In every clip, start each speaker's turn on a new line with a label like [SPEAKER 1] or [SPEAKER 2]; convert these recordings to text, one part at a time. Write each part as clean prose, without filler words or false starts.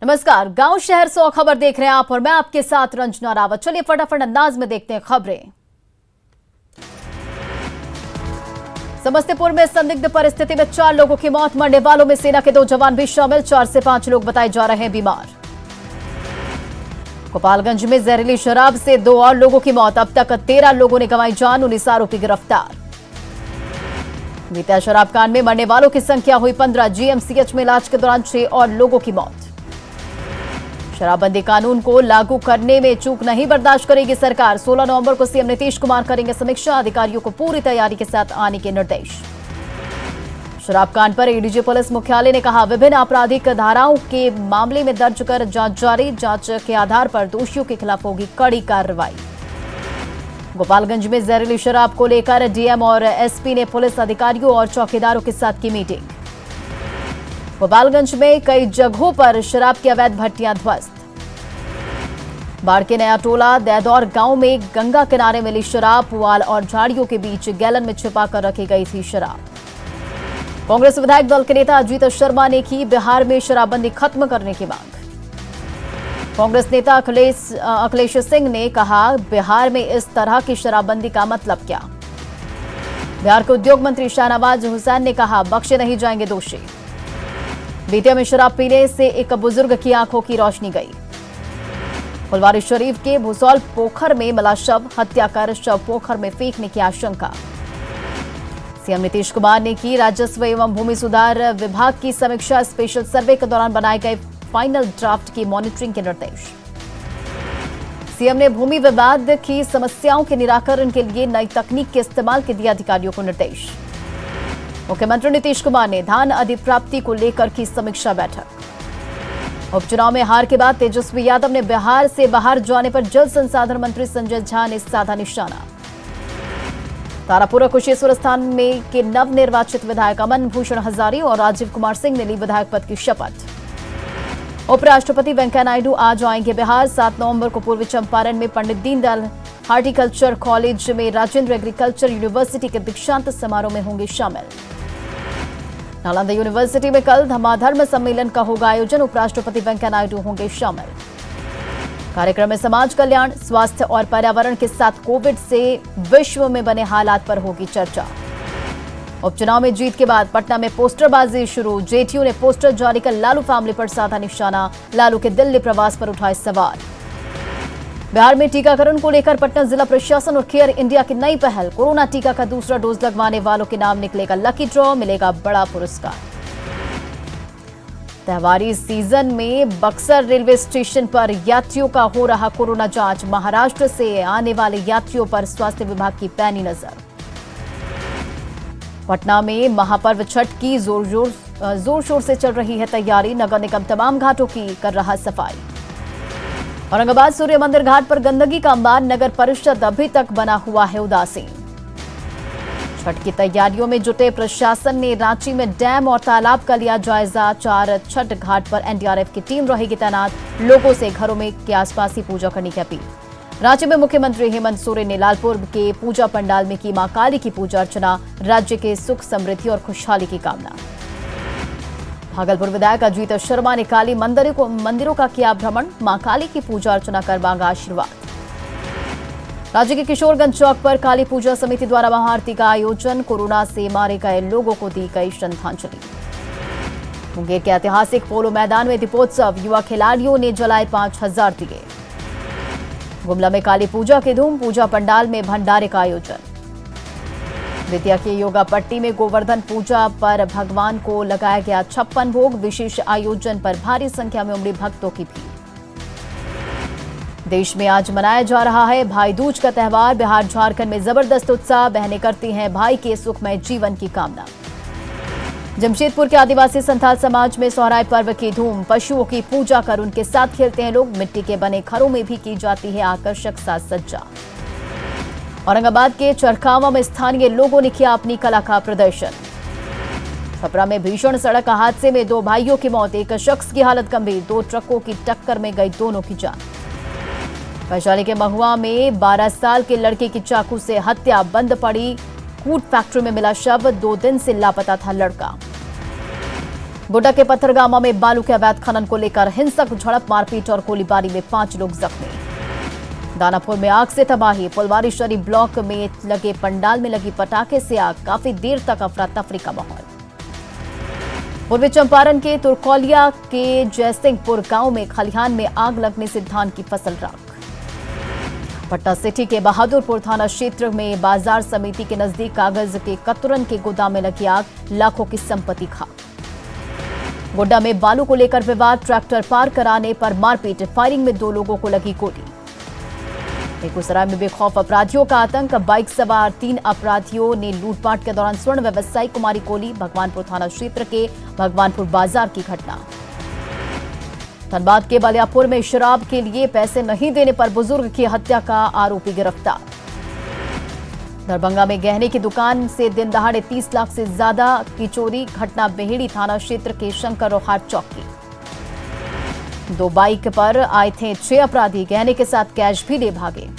[SPEAKER 1] नमस्कार, गांव शहर 100 खबर देख रहे हैं आप और मैं आपके साथ रंजना रावत। चलिए फटाफट अंदाज में देखते हैं खबरें। समस्तीपुर में संदिग्ध परिस्थिति में 4 लोगों की मौत, मरने वालों में सेना के 2 जवान भी शामिल। 4 से 5 लोग बताए जा रहे हैं बीमार। गोपालगंज में जहरीली शराब से 2 और लोगों की मौत, अब तक 13 लोगों ने गंवाई जान, 19 आरोपी गिरफ्तार। बीते शराब कांड में मरने वालों की संख्या हुई 15, जीएमसीएच में इलाज के दौरान 6 और लोगों की मौत। शराबबंदी कानून को लागू करने में चूक नहीं बर्दाश्त करेगी सरकार। 16 नवंबर को सीएम नीतीश कुमार करेंगे समीक्षा, अधिकारियों को पूरी तैयारी के साथ आने के निर्देश। शराब कांड पर एडीजी पुलिस मुख्यालय ने कहा, विभिन्न आपराधिक धाराओं के मामले में दर्ज कर जांच जारी, जांच के आधार पर दोषियों के खिलाफ होगी कड़ी कार्रवाई। गोपालगंज में जहरीली शराब को लेकर डीएम और एसपी ने पुलिस अधिकारियों और चौकीदारों के साथ की मीटिंग। गोपालगंज में कई जगहों पर शराब की अवैध भट्टियां ध्वस्त। बाढ़ के नया टोला दैदौर गांव में गंगा किनारे मिली शराब, पुआल और झाड़ियों के बीच गैलन में छिपाकर रखी गई थी शराब। कांग्रेस विधायक दल के नेता अजीत शर्मा ने की बिहार में शराबबंदी खत्म करने की मांग। कांग्रेस नेता अखिलेश सिंह ने कहा, बिहार में इस तरह की शराबबंदी का मतलब क्या। बिहार के उद्योग मंत्री शाहनवाज हुसैन ने कहा, बख्शे नहीं जाएंगे दोषी। बेटिया में शराब पीने से एक बुजुर्ग की आंखों की रोशनी गई। फुलवारी शरीफ के भूसौल पोखर में मिला शव, हत्या कर शव पोखर में फेंकने की आशंका। सीएम नीतीश कुमार ने की राजस्व एवं भूमि सुधार विभाग की समीक्षा, स्पेशल सर्वे के दौरान बनाए गए फाइनल ड्राफ्ट की मॉनिटरिंग के निर्देश। सीएम ने भूमि विवाद की समस्याओं के निराकरण के लिए नई तकनीक के इस्तेमाल के दिए अधिकारियों को निर्देश। मुख्यमंत्री नीतीश कुमार ने धान अधिप्राप्ति को लेकर की समीक्षा बैठक। उपचुनाव में हार के बाद तेजस्वी यादव ने बिहार से बाहर जाने पर जल संसाधन मंत्री संजय झा ने साधा निशाना। तारापुर और कुशेश्वर स्थान में के नवनिर्वाचित विधायक अमन भूषण हजारी और राजीव कुमार सिंह ने ली विधायक पद की शपथ। उपराष्ट्रपति वेंकैया नायडू आज आएंगे बिहार। 7 नवंबर को पूर्वी चंपारण में पंडित दीनदयाल हार्टिकल्चर कॉलेज में राजेंद्र एग्रीकल्चर यूनिवर्सिटी के दीक्षांत समारोह में होंगे शामिल। नालंदा यूनिवर्सिटी में कल धर्म सम्मेलन का होगा आयोजन, उपराष्ट्रपति वेंकैया नायडू होंगे शामिल। कार्यक्रम में समाज कल्याण, स्वास्थ्य और पर्यावरण के साथ कोविड से विश्व में बने हालात पर होगी चर्चा। उपचुनाव में जीत के बाद पटना में पोस्टरबाजी शुरू, जेटीयू ने पोस्टर जारी कर लालू फैमिली पर साधा निशाना, लालू के दिल्ली प्रवास पर उठाए सवाल। बिहार में टीकाकरण को लेकर पटना जिला प्रशासन और केयर इंडिया की नई पहल, कोरोना टीका का दूसरा डोज लगवाने वालों के नाम निकलेगा लकी ड्रॉ, मिलेगा बड़ा पुरस्कार। त्योहारी सीजन में बक्सर रेलवे स्टेशन पर यात्रियों का हो रहा कोरोना जांच, महाराष्ट्र से आने वाले यात्रियों पर स्वास्थ्य विभाग की पैनी नजर। पटना में महापर्व छठ की जोर शोर से चल रही है तैयारी, नगर निगम तमाम घाटों की कर रहा सफाई। औरंगाबाद सूर्य मंदिर घाट पर गंदगी का अंबार, नगर परिषद अभी तक बना हुआ है उदासीन। छठ की तैयारियों में जुटे प्रशासन ने रांची में डैम और तालाब का लिया जायजा। 4 छठ घाट पर एनडीआरएफ की टीम रहेगी तैनात, लोगों से घरों में के आसपास ही पूजा करने की अपील। रांची में मुख्यमंत्री हेमंत सोरेन ने लालपुर के पूजा पंडाल में की मां काली की पूजा अर्चना, राज्य के सुख समृद्धि और खुशहाली की कामना। भागलपुर विधायक अजीत शर्मा ने काली मंदिरों का किया भ्रमण, मां काली की पूजा अर्चना कर मांगा आशीर्वाद। राज्य के किशोरगंज चौक पर काली पूजा समिति द्वारा महाआरती का आयोजन, कोरोना से मारे गए लोगों को दी गई श्रद्धांजलि। मुंगेर के ऐतिहासिक पोलो मैदान में दीपोत्सव, युवा खिलाड़ियों ने जलाए 5000 दिए। गुमला में काली पूजा की धूम, पूजा पंडाल में भंडारे का आयोजन। बेतिया के योगा पट्टी में गोवर्धन पूजा पर भगवान को लगाया गया 56 भोग, विशेष आयोजन पर भारी संख्या में उमड़ी भक्तों की भीड़। देश में आज मनाया जा रहा है भाई दूज का त्यौहार, बिहार झारखंड में जबरदस्त उत्साह, बहनें करती हैं भाई के सुखमय जीवन की कामना। जमशेदपुर के आदिवासी संथाल समाज में सोहराय पर्व की धूम, पशुओं की पूजा कर उनके साथ खेलते हैं लोग, मिट्टी के बने घरों में भी की जाती है आकर्षक साज सज्जा। औरंगाबाद के चरखावा में स्थानीय लोगों ने किया अपनी कला का प्रदर्शन। छपरा में भीषण सड़क हादसे में 2 भाइयों की मौत, एक शख्स की हालत गंभीर, 2 ट्रकों की टक्कर में गई दोनों की जान। वैशाली के महुआ में 12 साल के लड़के की चाकू से हत्या, बंद पड़ी कूट फैक्ट्री में मिला शव, 2 दिन से लापता था लड़का। गोड्डा के पत्थरगामा में बालू के अवैध खनन को लेकर हिंसक झड़प, मारपीट और गोलीबारी में 5 लोग जख्मी। दानापुर में आग से तबाही, फुलवारी शरीफ ब्लॉक में लगे पंडाल में लगी पटाखे से आग, काफी देर तक अफरा तफरी का माहौल। पूर्वी चंपारण के तुरकौलिया के जयसिंहपुर गांव में खलिहान में आग लगने से धान की फसल राख। पटना सिटी के बहादुरपुर थाना क्षेत्र में बाजार समिति के नजदीक कागज के कतरन के गोदाम में लगी आग, लाखों की संपत्ति खाक। गोड्डा में बालू को लेकर विवाद, ट्रैक्टर पार कराने पर मारपीट, फायरिंग में 2 लोगों को लगी गोली। बेगूसराय में बेखौफ अपराधियों का आतंक, बाइक सवार 3 अपराधियों ने लूटपाट के दौरान स्वर्ण व्यवसायी कुमारी गोली। भगवानपुर थाना क्षेत्र के भगवानपुर बाजार की घटना। धनबाद के बलियापुर में शराब के लिए पैसे नहीं देने पर बुजुर्ग की हत्या का आरोपी गिरफ्तार। दरभंगा में गहने की दुकान से दिन दहाड़े 30 लाख से ज्यादा की चोरी, घटना बेहेड़ी थाना क्षेत्र के शंकर रोहाट चौक की। 2 बाइक पर आए थे 6 अपराधी, गहने के साथ कैश भी ले भागे।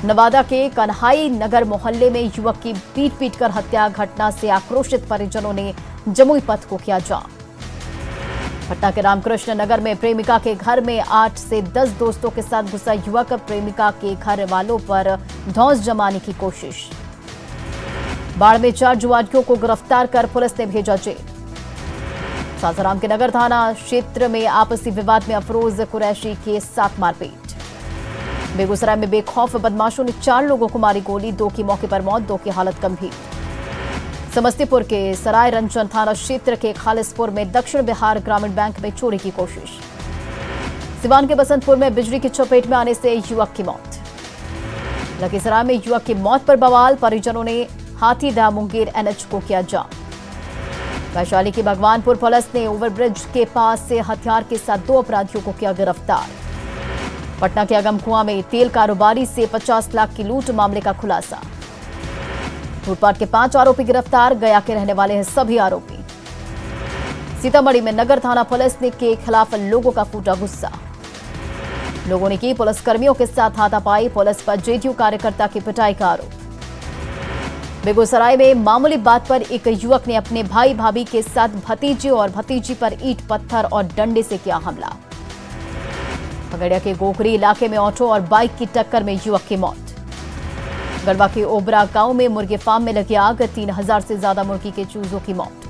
[SPEAKER 1] नवादा के कन्हाई नगर मोहल्ले में युवक की पीट कर हत्या, घटना से आक्रोशित परिजनों ने जमुई पथ को किया जाम। पटना के रामकृष्ण नगर में प्रेमिका के घर में 8 से 10 दोस्तों के साथ घुसा युवक, प्रेमिका के घर वालों पर धौंस जमाने की कोशिश। बाढ़ में 4 जुआरियों को गिरफ्तार कर पुलिस ने भेजा जेल। सासाराम के नगर थाना क्षेत्र में आपसी विवाद में अफरोज कुरैशी के साथ मारपीट। बेगूसराय में बेखौफ बदमाशों ने 4 लोगों को मारी गोली, 2 की मौके पर मौत, 2 की हालत गंभीर। समस्तीपुर के सराय रंजन थाना क्षेत्र के खालिसपुर में दक्षिण बिहार ग्रामीण बैंक में चोरी की कोशिश। सिवान के बसंतपुर में बिजली की चपेट में आने से युवक की मौत। लखीसराय में युवक की मौत पर बवाल, परिजनों ने हाथीदह मुंगेर NH को किया जाम। वैशाली की भगवानपुर पुलिस ने ओवरब्रिज के पास से हथियार के साथ 2 अपराधियों को किया गिरफ्तार। पटना के अगमकुआं में तेल कारोबारी से 50 लाख की लूट, मामले का खुलासा। लूटपाट के 5 आरोपी गिरफ्तार, गया के रहने वाले हैं सभी आरोपी। सीतामढ़ी में नगर थाना पुलिस ने के खिलाफ लोगों का फूटा गुस्सा। लोगों ने की पुलिसकर्मियों के साथ हाथापाई, पुलिस पर JDU कार्यकर्ता की पिटाई का आरोप। बेगूसराय में मामूली बात पर एक युवक ने अपने भाई भाभी के साथ भतीजे और भतीजी पर ईंट पत्थर और डंडे से किया हमला। खगड़िया के गोखरी इलाके में ऑटो और बाइक की टक्कर में युवक की मौत। गढ़वा के ओबरा गांव में मुर्गे फार्म में लगी आग, 3000 से ज्यादा मुर्गी के चूजों की मौत।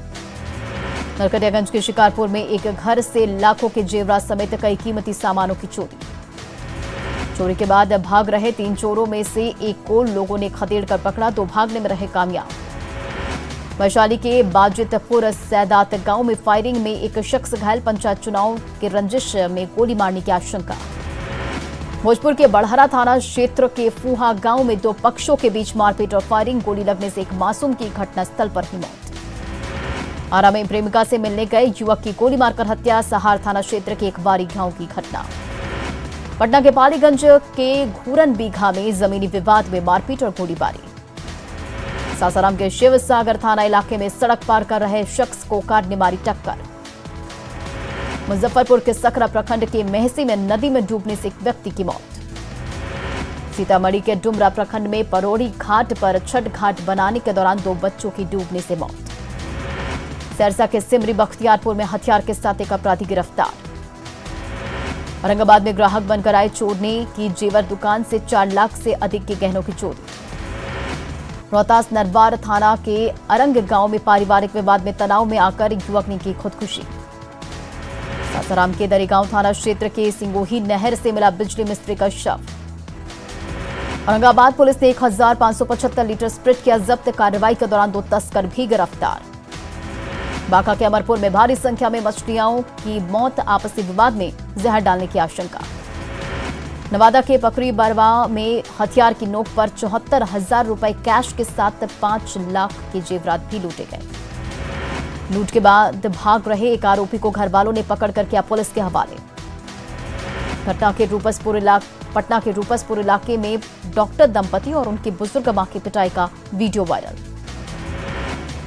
[SPEAKER 1] नरकटियागंज के शिकारपुर में एक घर से लाखों के जेवरात समेत कई कीमती सामानों की चोरी। चोरी के बाद भाग रहे 3 चोरों में से एक को लोगों ने खदेड़ कर पकड़ा, 2 भागने में रहे कामयाब। वैशाली के बाजितपुर सैदात गांव में फायरिंग में एक शख्स घायल, पंचायत चुनाव के रंजिश में गोली मारने की आशंका। भोजपुर के बड़हरा थाना क्षेत्र के फूहा गांव में 2 पक्षों के बीच मारपीट और फायरिंग, गोली लगने से एक मासूम की घटनास्थल पर ही मौत। आरा में प्रेमिका से मिलने गए युवक की गोली मारकर हत्या, सहार थाना क्षेत्र के एकबारी गांव की घटना। पटना के पालीगंज के घूरन बीघा में जमीनी विवाद में मारपीट और गोलीबारी। सासाराम के शिव सागर थाना इलाके में सड़क पार कर रहे शख्स को कार ने मारी टक्कर। मुजफ्फरपुर के सकरा प्रखंड के मेहसी में नदी में डूबने से एक व्यक्ति की मौत। सीतामढ़ी के डुमरा प्रखंड में परोड़ी घाट पर छठ घाट बनाने के दौरान 2 बच्चों की डूबने से मौत। सरसा के सिमरी बख्तियारपुर में हथियार के साथ एक अपराधी गिरफ्तार। औरंगाबाद में ग्राहक बनकर आए चोर ने की जेवर दुकान से 4 लाख से अधिक के गहनों की चोरी। रोहतास नरवार थाना के अरंग गांव में पारिवारिक विवाद में तनाव में आकर युवक ने की खुदकुशी। सासाराम के दरेगांव थाना क्षेत्र के सिंगोही नहर से मिला बिजली मिस्त्री का शव। औरंगाबाद पुलिस ने 1575 लीटर स्प्रिट किया जब्त, कार्रवाई के दौरान 2 तस्कर भी गिरफ्तार। बांका के अमरपुर में भारी संख्या में मछलियों की मौत, आपसी विवाद में जहर डालने की आशंका। नवादा के पकड़ी बरवा में हथियार की नोक पर 74,000 रुपए कैश के साथ 5 लाख के जेवरात भी लूटे गए। लूट के बाद भाग रहे एक आरोपी को घर वालों ने पकड़ कर किया पुलिस के हवाले। पटना के रूपसपुर इलाके में डॉक्टर दंपति और उनकी बुजुर्ग मां की पिटाई का वीडियो वायरल।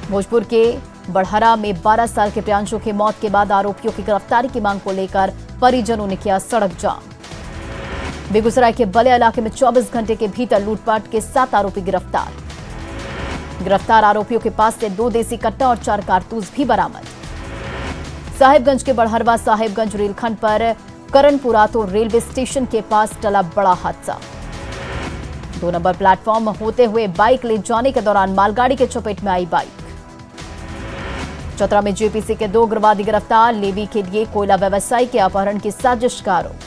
[SPEAKER 1] भोजपुर के बड़हरा में 12 साल के प्रियांशु की मौत के बाद आरोपियों की गिरफ्तारी की मांग को लेकर परिजनों ने किया सड़क जाम। बेगूसराय के बलिया इलाके में 24 घंटे के भीतर लूटपाट के 7 आरोपी गिरफ्तार। गिरफ्तार आरोपियों के पास से 2 देसी कट्टा और 4 कारतूस भी बरामद। साहिबगंज के बड़हरवा साहिबगंज रेलखंड पर करणपुरा तो रेलवे स्टेशन के पास टला बड़ा हादसा। 2 नंबर प्लेटफॉर्म होते हुए बाइक ले जाने के दौरान मालगाड़ी के चपेट में आई बाइक। चतरा में जेपीसी के 2 उग्रवादी गिरफ्तार, लेवी के लिए कोयला व्यवसायी के अपहरण की साजिश का आरोप।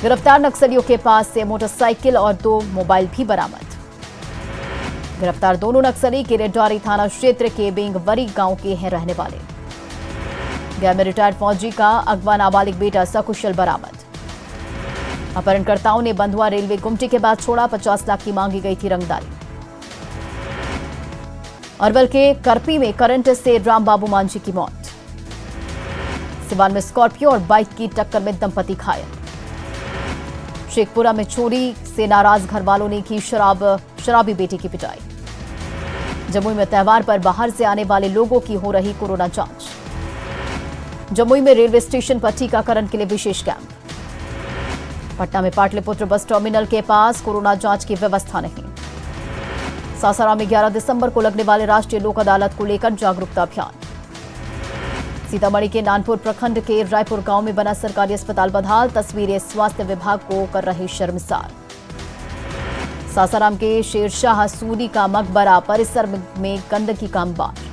[SPEAKER 1] गिरफ्तार नक्सलियों के पास से मोटरसाइकिल और 2 मोबाइल भी बरामद। गिरफ्तार दोनों नक्सली किरेडारी थाना क्षेत्र के बेंगवरी गांव के हैं रहने वाले। गया में रिटायर्ड फौजी का अगवा नाबालिग बेटा सकुशल बरामद। अपहरणकर्ताओं ने बंधुआ रेलवे गुमटी के बाद छोड़ा, 50 लाख की मांगी गई थी रंगदारी। अरवल के करपी में करंट से रामबाबू मांझी की मौत। सिवान में स्कॉर्पियो और बाइक की टक्कर में दंपति घायल। शेखपुरा में चोरी से नाराज घर वालों ने की शराबी बेटी की पिटाई। जमुई में त्योहार पर बाहर से आने वाले लोगों की हो रही कोरोना जांच। जमुई में रेलवे स्टेशन पर टीकाकरण के लिए विशेष कैंप। पटना में पाटलिपुत्र बस टर्मिनल के पास कोरोना जांच की व्यवस्था नहीं। सासाराम में 11 दिसंबर को लगने वाले राष्ट्रीय लोक अदालत को लेकर जागरूकता अभियान। सीतामढ़ी के नानपुर प्रखंड के रायपुर गांव में बना सरकारी अस्पताल बदहाल, तस्वीरें स्वास्थ्य विभाग को कर रही शर्मसार। सासाराम के शेरशाह सूरी का मकबरा परिसर में गंदगी का अंबार।